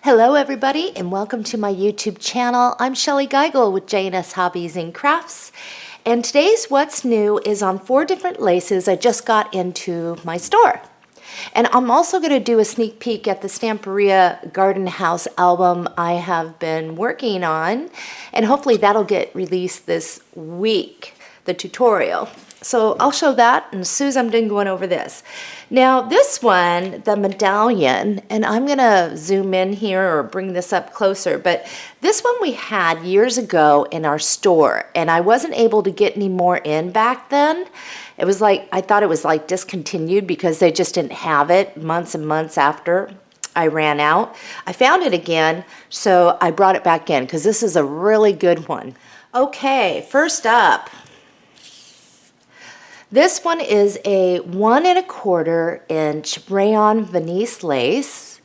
Hello everybody and welcome to my YouTube channel. I'm Shellie Geigle with J&S Hobbies and Crafts. And today's What's New is on 4 different laces I just got into my store. And I'm also going to do a sneak peek at the Stamperia Garden House album I have been working on. And hopefully that'll get released this week, the tutorial. So I'll show that and as soon as I'm done going over this. Now this one, the medallion, and I'm going to zoom in here or bring this up closer, but this one we had years ago in our store and I wasn't able to get any more in back then. It was like, I thought it was like discontinued because they just didn't have it months and months after I ran out. I found it again, so I brought it back in because this is a really good one. Okay, first up. This one is a 1 1/4 inch rayon Venice lace,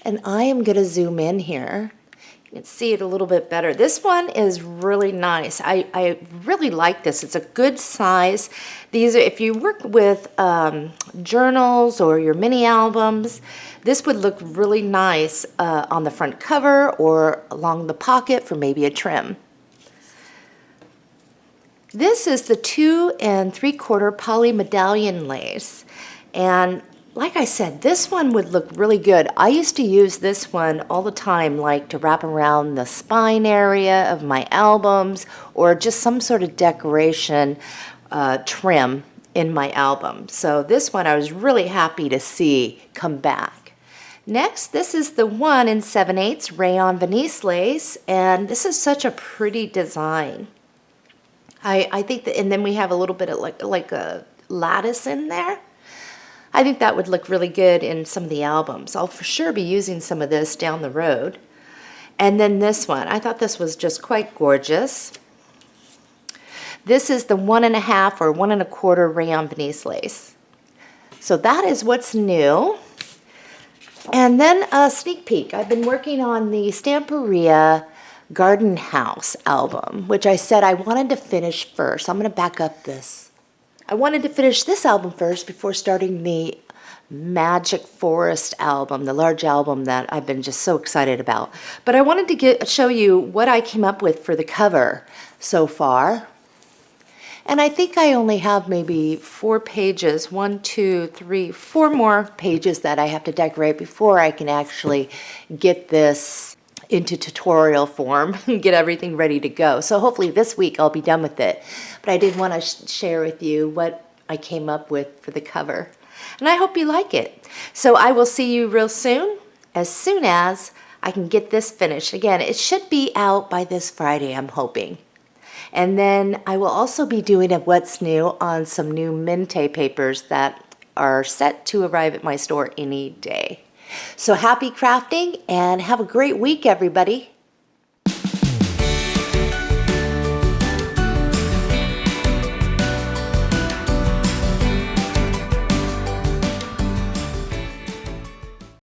and I am going to zoom in here. You can see it a little bit better. This one is really nice. I really like this. It's a good size. These are, if you work with journals or your mini albums, this would look really nice on the front cover or along the pocket for maybe a trim. This is the 2 3/4 poly medallion lace, and like I said, this one would look really good. I used to use this one all the time, like to wrap around the spine area of my albums or just some sort of decoration trim in my album. So this one I was really happy to see come back. Next, this is the 1 7/8 rayon Venice lace, and this is such a pretty design. I think that, and then we have a little bit of like a lattice in there. I think that would look really good in some of the albums. I'll for sure be using some of this down the road. And then this one, I thought this was just quite gorgeous. This is the 1 1/2 or 1 1/4 rayon Venice lace. So that is what's new. And then a sneak peek. I've been working on the Stamperia Garden House album, which I said I wanted to finish first. I'm going to back up this. I wanted to finish this album first before starting the Magic Forest album, the large album that I've been just so excited about. But I wanted to show you what I came up with for the cover so far. And I think I only have maybe 4 pages, 1, 2, 3, 4 more pages that I have to decorate before I can actually get this into tutorial form and get everything ready to go. So hopefully this week I'll be done with it. But I did want to share with you what I came up with for the cover. And I hope you like it. So I will see you real soon as I can get this finished. Again, it should be out by this Friday, I'm hoping. And then I will also be doing a What's New on some new Mente papers that are set to arrive at my store any day. So happy crafting and have a great week, everybody.